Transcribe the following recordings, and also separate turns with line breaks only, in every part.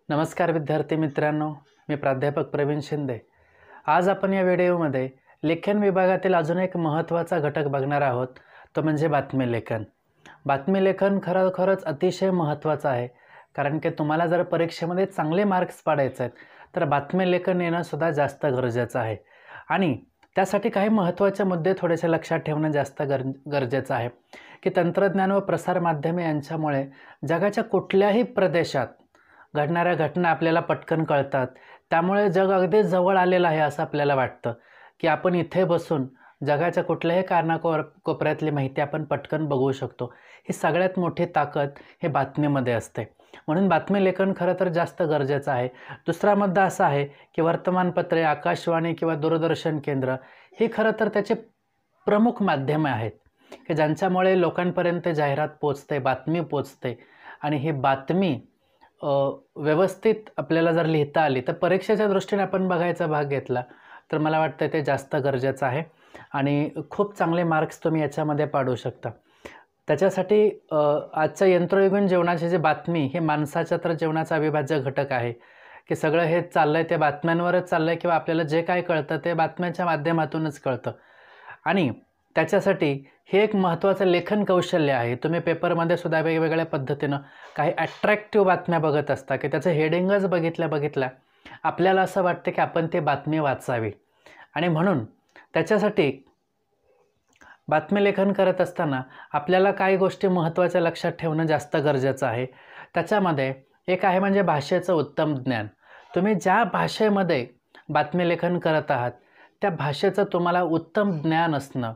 नमस्कार विद्यार्थी मित्रांनो, मी प्राध्यापक प्रवीण शिंदे। आज आपण या व्हिडिओमध्ये लेखन विभागातील अजून एक महत्त्वाचा घटक बघणार आहोत, तो म्हणजे बातमी लेखन। बातमी लेखन खरोखरच अतिशय महत्त्वाचं आहे, कारण की तुम्हाला जर परीक्षेमध्ये चांगले मार्क्स पाडायचे आहेत तर बातमी लेखन येणं सुद्धा जास्त गरजेचं आहे। आणि त्यासाठी काही महत्त्वाचे मुद्दे थोडेसे लक्षात ठेवणं जास्त गरजेचं आहे की तंत्रज्ञान व प्रसार माध्यमे यांच्यामुळे जगाच्या कुठल्याही प्रदेशात घडणाऱ्या घटना आपल्याला पटकन कळतात। त्यामुळे जग अगदी जवळ आलेलं आहे असं आपल्याला वाटतं की आपण इथे बसून जगाच्या कुठल्याही कोपऱ्यातली माहिती आपण पटकन बघू शकतो। ही सगळ्यात मोठी ताकद हे बातमीमध्ये असते, म्हणून बातमी लेखन खरं तर जास्त गरजेचं आहे। दुसरा मुद्दा असा आहे की वर्तमानपत्रे, आकाशवाणी किंवा दूरदर्शन केंद्र ही खरं तर त्याचे प्रमुख माध्यमे आहेत की ज्यांच्यामुळे लोकांपर्यंत जाहिरात पोचते, बातमी पोचते। आणि ही बातमी व्यवस्थित आपल्याला जर लिहिता आली तर परीक्षेच्या दृष्टीने आपण बघायचा भाग घेतला तर मला वाटतं ते जास्त गरजेचं आहे आणि खूप चांगले मार्क्स तुम्ही याच्यामध्ये पाडू शकता। त्याच्यासाठी आजच्या यंत्रयुगीन जीवनाची जी बातमी ही माणसाच्या तर जीवनाचा अविभाज्य घटक आहे की सगळं हे चाललंय ते बातम्यांवरच चाललंय किंवा आपल्याला जे काय कळतं ते बातम्यांच्या माध्यमातूनच कळतं। आणि त्याच्यासाठी हे एक महत्त्वाचं लेखन कौशल्य आहे। तुम्ही पेपरमध्ये सुद्धा वेगवेगळ्या पद्धतीनं काही अट्रॅक्टिव्ह बातम्या बघत असता की त्याचं हेडिंगच बघितल्या आपल्याला असं वाटतं की आपण ते बातमी वाचावी। आणि म्हणून त्याच्यासाठी बातमी लेखन करत असताना आपल्याला काही गोष्टी महत्त्वाच्या लक्षात ठेवणं जास्त गरजेचं आहे। त्याच्यामध्ये एक आहे म्हणजे भाषेचं उत्तम ज्ञान। तुम्ही ज्या भाषेमध्ये बातमी लेखन करत आहात त्या भाषेचं तुम्हाला उत्तम ज्ञान असणं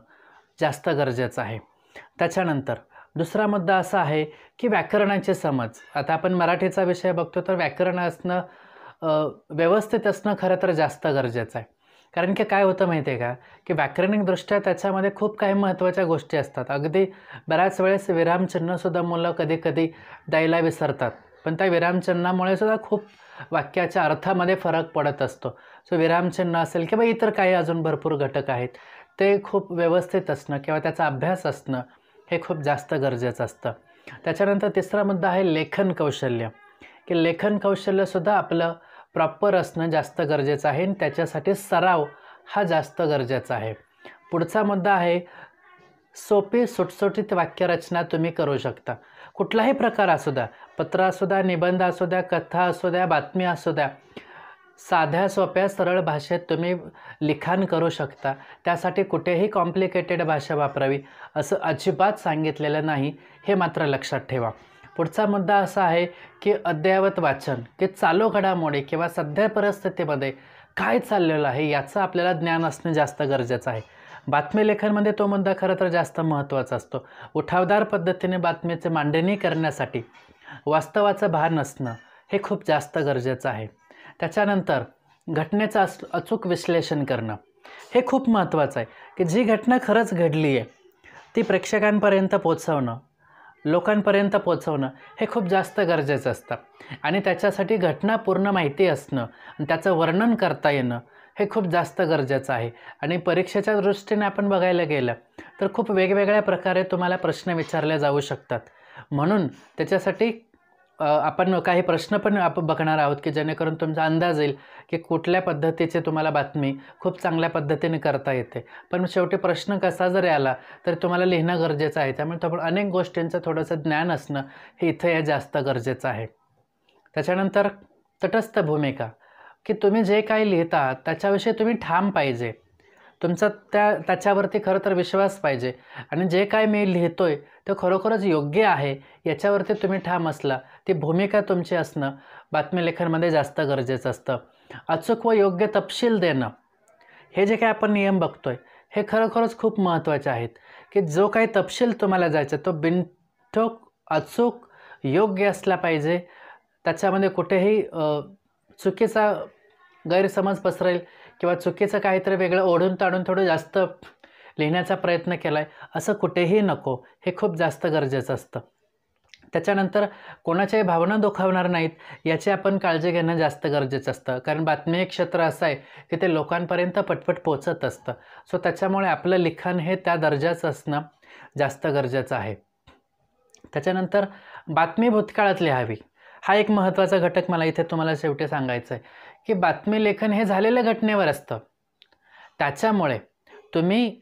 जास्त गरजेचं आहे। त्याच्यानंतर दुसरा मुद्दा असा आहे की व्याकरणाची समज। आता आपण मराठीचा विषय बघतो तर व्याकरण असणं व्यवस्थित असणं खरं तर जास्त गरजेचं आहे। कारण की काय होतं माहिती आहे का की व्याकरणिकदृष्ट्या त्याच्यामध्ये खूप काही महत्त्वाच्या गोष्टी असतात। अगदी बऱ्याच वेळेस विरामचिन्हसुद्धा मुलं कधी द्यायला विसरतात, पण त्या विरामचिन्हामुळे सुद्धा खूप वाक्याच्या अर्थामध्ये फरक पडत असतो। सो विरामचिन्ह असेल किंवा इतर काही अजून भरपूर घटक आहेत ते खूप व्यवस्थित असणं किंवा त्याचा अभ्यास असणं हे खूप जास्त गरजेचं असतं। त्याच्यानंतर तिसरा मुद्दा आहे लेखन कौशल्य, की लेखन कौशल्यसुद्धा आपलं प्रॉपर असणं जास्त गरजेचं आहे आणि त्याच्यासाठी सराव हा जास्त गरजेचा आहे। पुढचा मुद्दा आहे सोपी सुटसुटीत वाक्यरचना तुम्ही करू शकता। कुठलाही प्रकार असू द्या, पत्र असू द्या, निबंध असू द्या, कथा असू द्या, बातमी असू द्या, साध्या सोप्या सरळ भाषेत तुम्ही लिखाण करू शकता। त्यासाठी कुठेही कॉम्प्लिकेटेड भाषा वापरावी असं अजिबात सांगितलेलं नाही, हे मात्र लक्षात ठेवा। पुढचा मुद्दा असा आहे की अद्ययावत वाचन, की चालू घडामोडी किंवा सध्या परिस्थितीमध्ये काय चाललेलं आहे याचं आपल्याला ज्ञान असणं जास्त गरजेचं आहे। बातमी लेखनमध्ये तो मुद्दा खरं तर जास्त महत्त्वाचा असतो। उठावदार पद्धतीने बातमीची मांडणी करण्यासाठी वास्तवाचं भान असणं हे खूप जास्त गरजेचं आहे। त्याच्यानंतर घटनेचं अचूक विश्लेषण करणं हे खूप महत्त्वाचं आहे की जी घटना खरंच घडली आहे ती प्रेक्षकांपर्यंत पोचवणं, लोकांपर्यंत पोचवणं हे खूप जास्त गरजेचं असतं। आणि त्याच्यासाठी घटना पूर्ण माहिती असणं आणि त्याचं वर्णन करता येणं हे खूप जास्त गरजेचं आहे। आणि परीक्षेच्या दृष्टीने आपण बघायला गेलं तर खूप वेगवेगळ्या प्रकारे तुम्हाला प्रश्न विचारले जाऊ शकतात, म्हणून त्याच्यासाठी आपण काही प्रश्न पण बघणार आहोत की जेणेकरून तुमचा अंदाज येईल की कुठल्या पद्धतीचे तुम्हाला बातमी खूप चांगल्या पद्धतीने करता येते। पण शेवटी प्रश्न कसा जरी आला तर तुम्हाला लिहिणं गरजेचं आहे, त्यामुळे आपण अनेक गोष्टींचं थोडंसं ज्ञान असणं हे इथे जास्त गरजेचं आहे। त्याच्यानंतर तटस्थ भूमिका, की तुम्ही जे काही लिहिता त्याच्याविषयी तुम्ही ठाम पाहिजे, तुमचा त्याच्यावरती खरं तर विश्वास पाहिजे आणि जे काय मी लिहितोय ते खरोखरच योग्य आहे याच्यावरती तुम्ही ठाम असला, ती भूमिका तुमची असणं बातमी लेखनमध्ये जास्त गरजेचं असतं। अचूक व योग्य तपशील देणं, हे जे काही आपण नियम बघतोय हे खरोखरच खूप महत्त्वाचे आहेत की जो काही तपशील तुम्हाला जायचा तो बिनठोक, अचूक, योग्य असला पाहिजे। त्याच्यामध्ये कुठेही चुकीचा गैरसमज पसरेल किंवा चुकीचं काहीतरी वेगळं ओढून ताडून थोडं जास्त लिहिण्याचा प्रयत्न केला आहे असं कुठेही नको, हे खूप जास्त गरजेचं असतं। त्याच्यानंतर कोणाच्याही भावना दुखावणार नाहीत याची आपण काळजी घेणं जास्त गरजेचं असतं, कारण बातमी एक क्षेत्र असं आहे की ते लोकांपर्यंत पटपट पोचत असतं। सो त्याच्यामुळे आपलं लिखाण हे त्या दर्जाचं असणं जास्त गरजेचं आहे। त्याच्यानंतर बातमी भूतकाळात लिहावी, हा एक महत्त्वाचा घटक मला इथे तुम्हाला शेवटी सांगायचं आहे की बातमी लेखन हे झालेल्या घटनेवर असतं. त्याच्यामुळे तुम्ही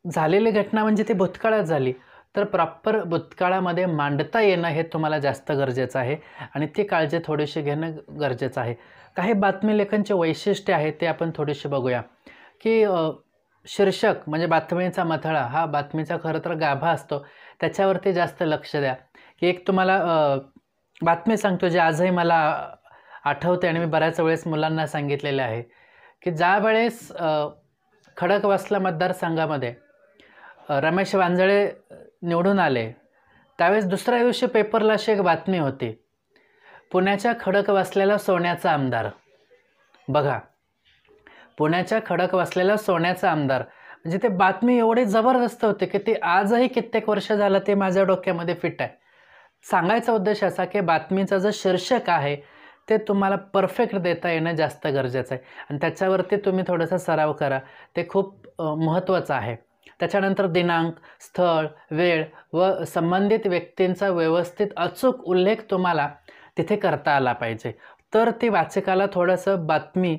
झालेली घटना म्हणजे ती भूतकाळात झाली तर प्रॉपर भूतकाळामध्ये मांडता येणं हे तुम्हाला जास्त गरजेचं आहे आणि ती काळजी थोडीशी घेणं गरजेचं आहे. काही बातमी लेखनचे वैशिष्ट्य आहे ते आपण थोडीशी बघूया की शीर्षक म्हणजे बातमीचा मथळा हा बातमीचा खरं तर गाभा असतो, त्याच्यावरती जास्त लक्ष द्या. की एक तुम्हाला बातमी सांगतो जे आजही मला आठवते आणि मी बऱ्याच वेळेस मुलांना सांगितलेले आहे की ज्या वेळेस खडकवासला मतदारसंघामध्ये रमेश वांजळे निवडून आले त्यावेळेस दुसऱ्या दिवशी पेपरला अशी एक बातमी होती, पुण्याच्या खडकवासल्याला सोन्याचा आमदार. बघा, पुण्याच्या खडकवासल्याला सोन्याचा आमदार म्हणजे ते बातमी एवढी जबरदस्त होती की ती आजही कित्येक वर्ष झालं ते माझ्या डोक्यामध्ये फिट आहे. सांगायचा उद्देश असा की बातमीचं जे शीर्षक आहे ते तुम्हाला परफेक्ट देता येणं जास्त गरजेचं आहे आणि त्याच्यावरती तुम्ही थोडासा सराव करा, ते खूप महत्त्वाचं आहे. त्याच्यानंतर दिनांक, स्थळ, वेळ व संबंधित व्यक्तींचा व्यवस्थित अचूक उल्लेख तुम्हाला तिथे करता आला पाहिजे, तर ती वाचकाला थोडंसं बातमी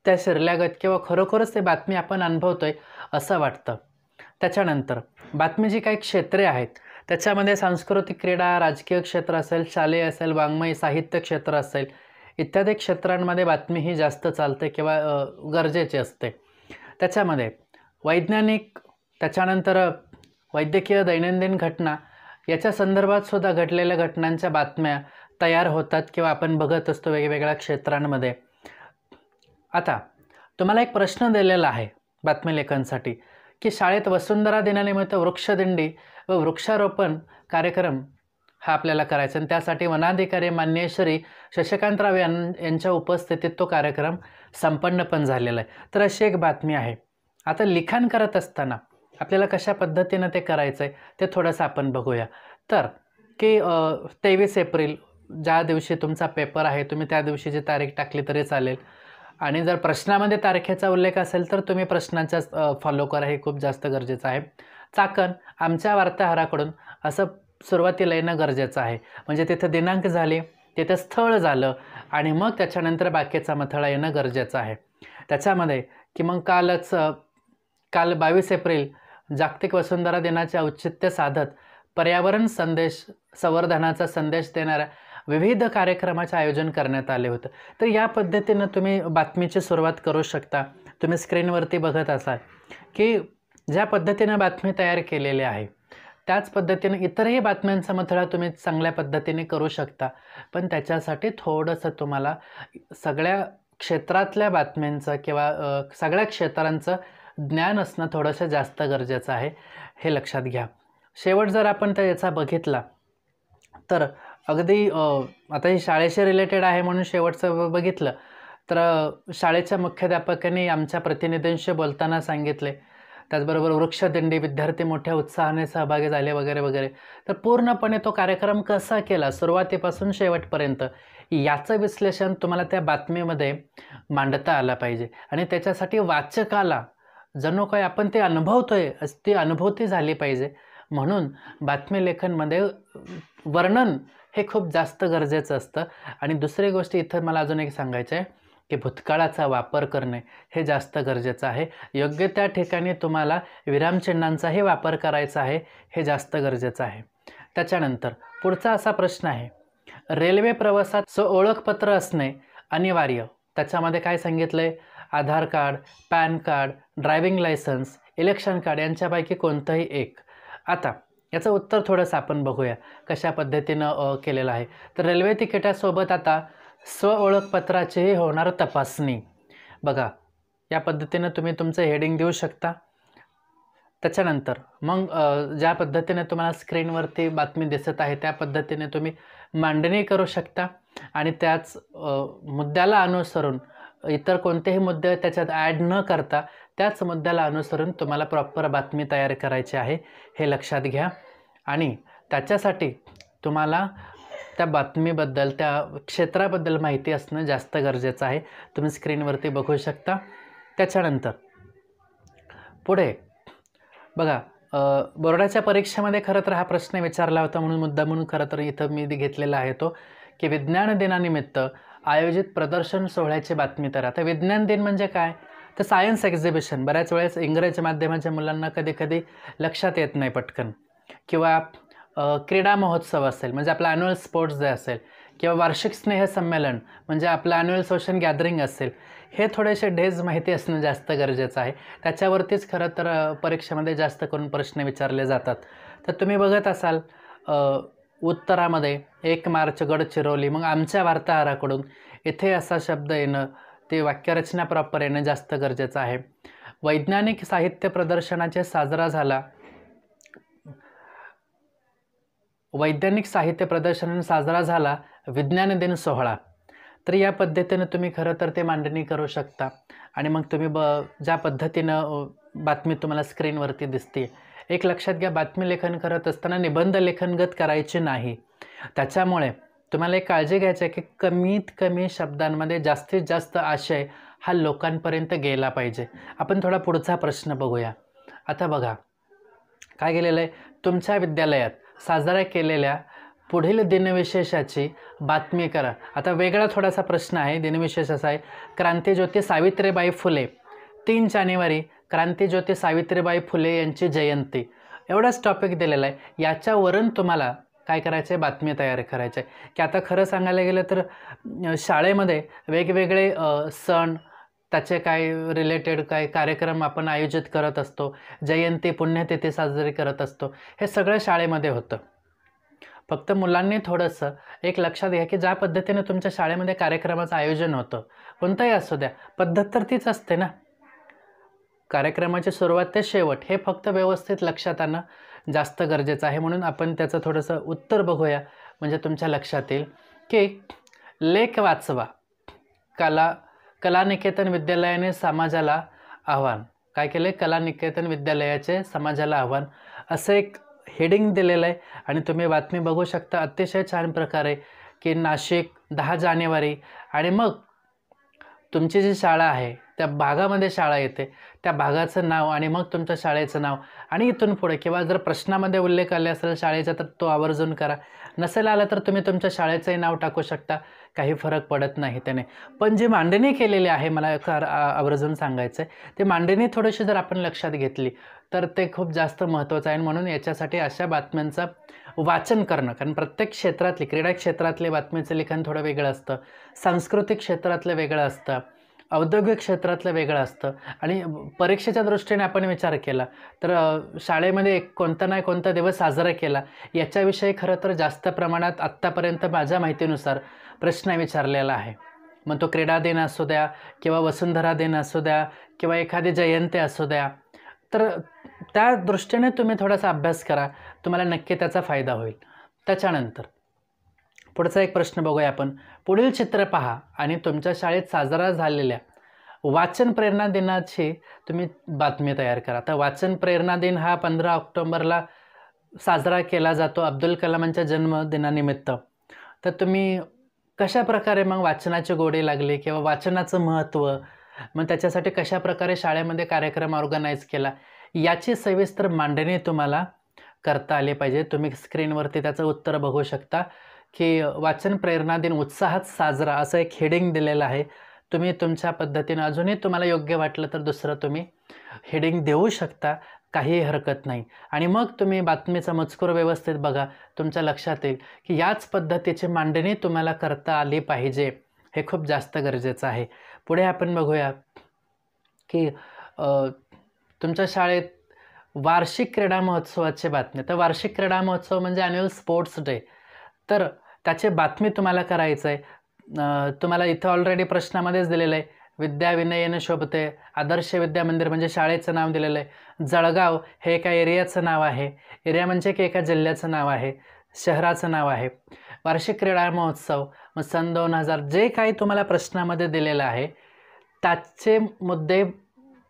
त्या शिरल्यागत किंवा खरोखरच ते बातमी आपण अनुभवतोय असं वाटतं. त्याच्यानंतर बातमीची काही क्षेत्रे आहेत, त्याच्यामध्ये सांस्कृतिक, क्रीडा, राजकीय क्षेत्र असेल, शालेय असेल, वाङ्मय, साहित्य क्षेत्र असेल, इत्यादी क्षेत्रांमध्ये बातमी ही जास्त चालते किंवा गरजेची असते. त्याच्यामध्ये वैज्ञानिक, त्याच्यानंतर वैद्यकीय, दैनंदिन घटना याच्या संदर्भात सुद्धा घडलेल्या घटनांच्या बातम्या तयार होतात किंवा आपण बघत असतो वेगवेगळ्या क्षेत्रांमध्ये. आता तुम्हाला एक प्रश्न दिलेला आहे बातमी लेखनसाठी की शाळेत वसुंधरा दिनानिमित्त वृक्षदिंडी व वृक्षारोपण कार्यक्रम हा आपल्याला करायचा आणि त्यासाठी वनाधिकारी माननीय श्री शशिकांतराव यांच्या उपस्थितीत तो कार्यक्रम संपन्न पण झालेला आहे. तर अशी एक बातमी आहे. आता लिखाण करत असताना आपल्याला कशा पद्धतीनं ते करायचं आहे ते थोडंसं आपण बघूया. तर की 23 एप्रिल ज्या दिवशी तुमचा पेपर आहे तुम्ही त्या दिवशीची तारीख टाकली तरी चालेल आणि जर प्रश्नामध्ये तारखेचा उल्लेख असेल तर तुम्ही प्रश्नाचाच फॉलो करा, हे खूप जास्त गरजेचं आहे. चाकण आमच्या वार्ताहराकडून असं सुरुवातीला येणं गरजेचं आहे, म्हणजे तिथे दिनांक झाले, तिथे स्थळ झालं आणि मग त्याच्यानंतर बाकीचा मथळा येणं गरजेचं आहे. त्याच्यामध्ये की मग काल 22 एप्रिल जागतिक वसुंधरा दिनाचे औचित्य साधत पर्यावरण संवर्धनाचा संदेश देणाऱ्या विविध कार्यक्रमाचे आयोजन करण्यात आले होतं. तर या पद्धतीनं तुम्ही बातमीची सुरुवात करू शकता. तुम्ही स्क्रीनवरती बघत असाल की ज्या पद्धतीनं बातमी तयार केलेली आहे त्याच पद्धतीने इतरही बातम्यांचा मथळा तुम्ही चांगल्या पद्धतीने करू शकता, पण त्याच्यासाठी थोडंसं तुम्हाला सगळ्या क्षेत्रातल्या बातम्यांचं किंवा सगळ्या क्षेत्रांचं ज्ञान असणं थोडंसं जास्त गरजेचं आहे, हे लक्षात घ्या. शेवट जर आपण याचा बघितला तर अगदी आता ही शाळेशी रिलेटेड आहे म्हणून शेवटचं बघितलं तर शाळेच्या मुख्याध्यापकांनी आमच्या प्रतिनिधींशी बोलताना सांगितले, त्याचबरोबर वृक्षदिंडी, विद्यार्थी मोठ्या उत्साहाने सहभागी झाले वगैरे वगैरे. तर पूर्णपणे तो कार्यक्रम कसा केला सुरुवातीपासून शेवटपर्यंत याचं विश्लेषण तुम्हाला त्या बातमीमध्ये मांडता आलं पाहिजे आणि त्याच्यासाठी वाचकाला जणू काय आपण ते अनुभवतोय ती अनुभूती झाली पाहिजे. म्हणून बातमी लेखनमध्ये वर्णन हे खूप जास्त गरजेचं असतं. आणि दुसरी गोष्ट इथं मला अजून एक सांगायचं आहे की भूतकाळाचा वापर करणे हे जास्त गरजेचं आहे. योग्य त्या ठिकाणी तुम्हाला विरामचिन्हांचाही वापर करायचा आहे, हे जास्त गरजेचं आहे. त्याच्यानंतर पुढचा असा प्रश्न आहे, रेल्वे प्रवासात ओळखपत्र असणे अनिवार्य. त्याच्यामध्ये काय सांगितलं आहे, Aadhaar card, PAN card, driving licence, election card यांच्यापैकी कोणतंही एक. आता याचं उत्तर थोडंसं आपण बघूया कशा पद्धतीनं केलेलं आहे. तर रेल्वे तिकिटासोबत आता ओळखपत्राचीही होणार तपासणी. बघा, या पद्धतीनं तुम्ही तुमचं हेडिंग देऊ शकता. त्याच्यानंतर मग ज्या पद्धतीने तुम्हाला स्क्रीनवरती बातमी दिसत आहे त्या पद्धतीने तुम्ही मांडणी करू शकता आणि त्याच मुद्द्याला अनुसरून इतर कोणतेही मुद्दे त्याच्यात ॲड न करता त्याच मुद्द्याला अनुसरून तुम्हाला प्रॉपर बातमी तयार करायची आहे, हे लक्षात घ्या. आणि त्याच्यासाठी तुम्हाला त्या बातमीबद्दल, त्या क्षेत्राबद्दल माहिती असणं जास्त गरजेचं आहे. तुम्ही स्क्रीनवरती बघू शकता. त्याच्यानंतर पुढे बघा, बोर्डाच्या परीक्षेमध्ये खरं तर हा प्रश्न विचारला होता, म्हणून मुद्दा म्हणून खरं तर इथं मी घेतलेला आहे तो, की विज्ञान दिनानिमित्त आयोजित प्रदर्शन सोहळ्याची बातमी तर. आता विज्ञान दिन म्हणजे काय, तर सायन्स एक्झिबिशन. बऱ्याच वेळेस इंग्रजी माध्यमाच्या मुलांना कधी कधी लक्षात येत नाही पटकन, किंवा क्रीडा महोत्सव असेल म्हणजे आपला ॲन्युअल स्पोर्ट्स डे असेल, किंवा वार्षिक स्नेहसंमेलन म्हणजे आपलं ॲन्युअल सोशल गॅदरिंग असेल. हे थोडेसे डेज माहिती असणं जास्त गरजेचं आहे. त्याच्यावरतीच खरं तर परीक्षेमध्ये जास्त करून प्रश्न विचारले जातात. तर तुम्ही बघत असाल उत्तरामध्ये 1 मार्च गडचिरोली, मग आमच्या वार्ताहराकडून इथे असा शब्द येणं, ते वाक्यरचना प्रॉपर येणं जास्त गरजेचं आहे. वैज्ञानिक साहित्य प्रदर्शनाचे साजरा झाला, वैज्ञानिक साहित्य प्रदर्शन साजरा झाला विज्ञान दिन सोहळा. तर या पद्धतीनं तुम्ही खरं तर ते मांडणी करू शकता. आणि मग तुम्ही ज्या पद्धतीनं बातमी तुम्हाला स्क्रीनवरती दिसते, एक लक्षात घ्या, बातमी लेखन करत असताना निबंध लेखनगत करायची नाही. त्याच्यामुळे तुम्हाला एक काळजी घ्यायची आहे की कमीत कमी शब्दांमध्ये जास्तीत जास्त आशय हा लोकांपर्यंत गेला पाहिजे. आपण थोडा पुढचा प्रश्न बघूया. आता बघा काय गेलेलं आहे, तुमच्या विद्यालयात साजरा केलेल्या पुढील दिनविशेषाची बातमी करा. आता वेगळा थोडासा प्रश्न आहे. दिनविशेष असा आहे, क्रांतीज्योती सावित्रीबाई फुले, 3 जानेवारी क्रांतीज्योती सावित्रीबाई फुले यांची जयंती. एवढाच टॉपिक दिलेला आहे. याच्यावरून तुम्हाला काय करायचं आहे, बातमी तयार करायची आहे. की आता खरं सांगायला गेलं तर शाळेमध्ये वेगवेगळे सण, त्याचे काय रिलेटेड काय कार्यक्रम आपण आयोजित करत असतो, जयंती पुण्यतिथी साजरी करत असतो, हे सगळं शाळेमध्ये होतं. फक्त मुलांनी थोडंसं एक लक्षात घ्या की ज्या पद्धतीने तुमच्या शाळेमध्ये कार्यक्रमाचं आयोजन होतं, कोणताही असू द्या, पद्धत तर तीच असते ना. कार्यक्रमाची सुरुवात ते शेवट हे फक्त व्यवस्थित लक्षात आणणं जास्त गरजेचं आहे. म्हणून आपण त्याचं थोडंसं उत्तर बघूया, म्हणजे तुमच्या लक्षात येईल की लेख वाचवा, कलानिकेतन विद्यालयाने समाजाला आव्हान. काय केलं, कलानिकेतन विद्यालयाचे समाजाला आव्हान असं एक हेडिंग दिलेलं आहे. आणि तुम्ही बातमी बघू शकता अतिशय छान प्रकारे की नाशिक 10 जानेवारी, आणि मग तुमची जी शाळा आहे त्या भागामध्ये शाळा येते, त्या भागाचं नाव आणि मग तुमच्या शाळेचं नाव, आणि इथून पुढे किंवा जर प्रश्नामध्ये उल्लेख आले असेल शाळेचा तर तो आवर्जून करा. नसेल आला तर तुम्ही तुमच्या शाळेचंही नाव टाकू शकता, काही फरक पडत नाही त्याने. पण जी मांडणी केलेली आहे, मला आवर्जून सांगायचं आहे, ते मांडणी थोडीशी जर आपण लक्षात घेतली तर ते खूप जास्त महत्त्वाचं आहे. म्हणून याच्यासाठी अशा बातम्यांचं वाचन करणं, कारण प्रत्येक क्षेत्रातली, क्रीडा क्षेत्रातले बातमीचं लिखाण थोडं वेगळं असतं, सांस्कृतिक क्षेत्रातलं वेगळं असतं, औद्योगिक क्षेत्रातलं वेगळं असतं. आणि परीक्षेच्या दृष्टीने आपण विचार केला तर शाळेमध्ये कोणता नाही कोणता दिवस साजरा केला याच्याविषयी खरं तर जास्त प्रमाणात आत्तापर्यंत माझ्या माहितीनुसार प्रश्न विचारलेला आहे. मग तो क्रीडा दिन असू द्या, किंवा वसुंधरा दिन असू द्या, किंवा एखादी जयंती असू द्या, तर त्या दृष्टीने तुम्ही थोडासा अभ्यास करा, तुम्हाला नक्की त्याचा फायदा होईल. त्याच्यानंतर पुढचा एक प्रश्न बघूया आपण. पुढील चित्र पहा आणि तुमच्या शाळेत साजरा झालेल्या वाचन प्रेरणा दिनाची तुम्ही बातमी तयार करा. तर वाचन प्रेरणा दिन हा 15 ऑक्टोबरला साजरा केला जातो अब्दुल कलामांच्या जन्मदिनानिमित्त. तर तुम्ही कशा प्रकारे मग वाचनाची गोडी लागली, किंवा वाचनाचं महत्त्व, मग त्याच्यासाठी कशा प्रकारे शाळेमध्ये कार्यक्रम ऑर्गनाईज केला, याची सविस्तर मांडणी तुम्हाला करता आली पाहिजे. तुम्ही स्क्रीनवरती त्याचं उत्तर बघू शकता की वाचन प्रेरणा दिन उत्साहात साजरा असं एक हेडिंग दिलेलं आहे. तुम्ही तुमच्या पद्धतीनं अजूनही तुम्हाला योग्य वाटलं तर दुसरं तुम्ही हेडिंग देऊ शकता, काहीही हरकत नाही. आणि मग तुम्ही बातमीचा मजकूर व्यवस्थित बघा, तुमच्या लक्षात येईल की याच पद्धतीची मांडणी तुम्हाला करता आली पाहिजे. हे खूप जास्त गरजेचं आहे. पुढे आपण बघूया की तुमच्या शाळेत वार्षिक क्रीडा महोत्सवाची बातमी. तर वार्षिक क्रीडा महोत्सव म्हणजे ॲन्युअल स्पोर्ट्स डे, तर त्याची बातमी तुम्हाला करायचं आहे. तुम्हाला इथं ऑलरेडी प्रश्नामध्येच दिलेलं आहे, विद्या विनयन शोभते, आदर्श विद्या मंदिर म्हणजे शाळेचं नाव दिलेलं आहे. जळगाव हे एका एरियाचं नाव आहे, एरिया म्हणजे की एका जिल्ह्याचं नाव आहे, शहराचं नाव आहे. वार्षिक क्रीडा महोत्सव, मग सन 2000 जे काही तुम्हाला प्रश्नामध्ये दिलेलं आहे त्याचे मुद्दे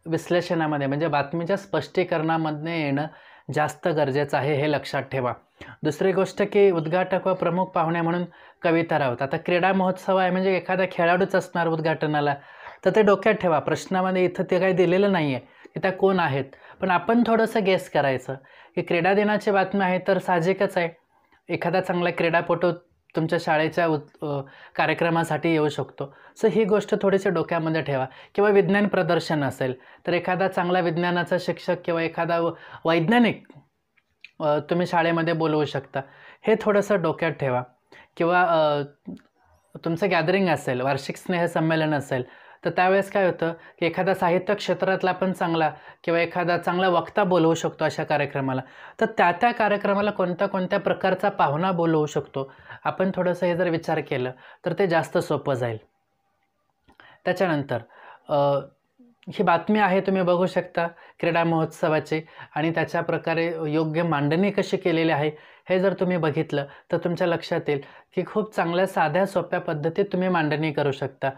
विश्लेषणामध्ये म्हणजे बातमीच्या स्पष्टीकरणामध्ये येणं जास्त गरजेचं आहे, हे लक्षात ठेवा. दुसरी गोष्ट की उद्घाटक व प्रमुख पाहुणे म्हणून कविता राऊत. आता क्रीडा महोत्सव आहे म्हणजे एखादा खेळाडूच असणार उद्घाटनाला, तर ते डोक्यात ठेवा. प्रश्नामध्ये इथं ते काही दिलेलं नाही आहे की त्या कोण आहेत, पण आपण थोडंसं गेस करायचं की क्रीडा दिनाची बातमी आहे तर साहजिकच आहे एखादा चांगला क्रीडापटू तुमच्या शाळेच्या कार्यक्रमासाठी येऊ शकतो. सो ही गोष्ट थोडीशी डोक्यामध्ये ठेवा. किंवा विज्ञान प्रदर्शन असेल तर एखादा चांगला विज्ञानाचा शिक्षक किंवा एखादा वैज्ञानिक तुम्ही शाळेमध्ये बोलवू शकता, हे थोडंसं डोक्यात ठेवा. किंवा तुमचं गॅदरिंग असेल, वार्षिक स्नेहसंमेलन असेल, तर त्यावेळेस काय होतं की एखादा साहित्य क्षेत्रातला पण चांगला किंवा एखादा चांगला वक्ता बोलवू शकतो अशा कार्यक्रमाला. तर त्या कार्यक्रमाला कोणत्या प्रकारचा पाहुणा बोलवू शकतो, आपण थोडंसं हे जर विचार केलं तर ते जास्त सोपं जाईल. त्याच्यानंतर ही बातमी आहे, तुम्ही बघू शकता क्रीडा महोत्सवाची, आणि त्याच्या प्रकारे योग्य मांडणी कशी केलेली आहे हे जर तुम्ही बघितलं तर तुमच्या लक्षात येईल की खूप चांगल्या साध्या सोप्या पद्धतीत तुम्ही मांडणी करू शकता.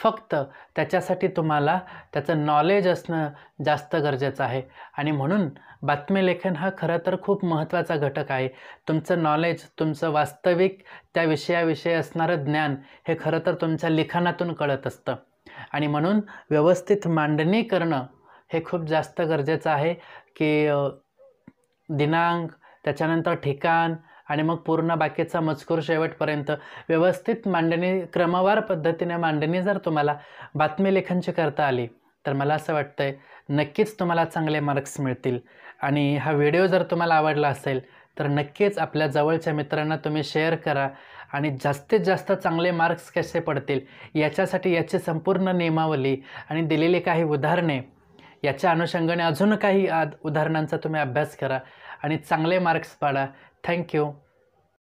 फक्त त्याच्यासाठी तुम्हाला त्याचं नॉलेज असणं जास्त गरजेचं आहे. आणि म्हणून बातमी लेखन हा खरं तर खूप महत्त्वाचा घटक आहे. तुमचं नॉलेज, तुमचं वास्तविक त्या विषयाविषयी असणारं ज्ञान हे खरं तर तुमच्या लिखाणातून कळत असतं. आणि म्हणून व्यवस्थित मांडणी करणं हे खूप जास्त गरजेचं आहे की दिनांक, त्याच्यानंतर ठिकाण आणि मग पूर्ण बाकीचा मजकूर शेवटपर्यंत व्यवस्थित मांडणी, क्रमवार पद्धतीने मांडणी जर तुम्हाला बातमी लेखनची करता आली तर मला असं वाटतंय नक्कीच तुम्हाला चांगले मार्क्स मिळतील. आणि हा व्हिडिओ जर तुम्हाला आवडला असेल तर नक्कीच आपल्या जवळच्या मित्रांना तुम्ही शेअर करा. आणि जास्तीत जास्त चांगले मार्क्स कसे पडतील याच्यासाठी याची संपूर्ण नियमावली आणि दिलेली काही उदाहरणे, याच्या अनुषंगाने अजून काही उदाहरणांचा तुम्ही अभ्यास करा आणि चांगले मार्क्स पाडा. थँक्यू.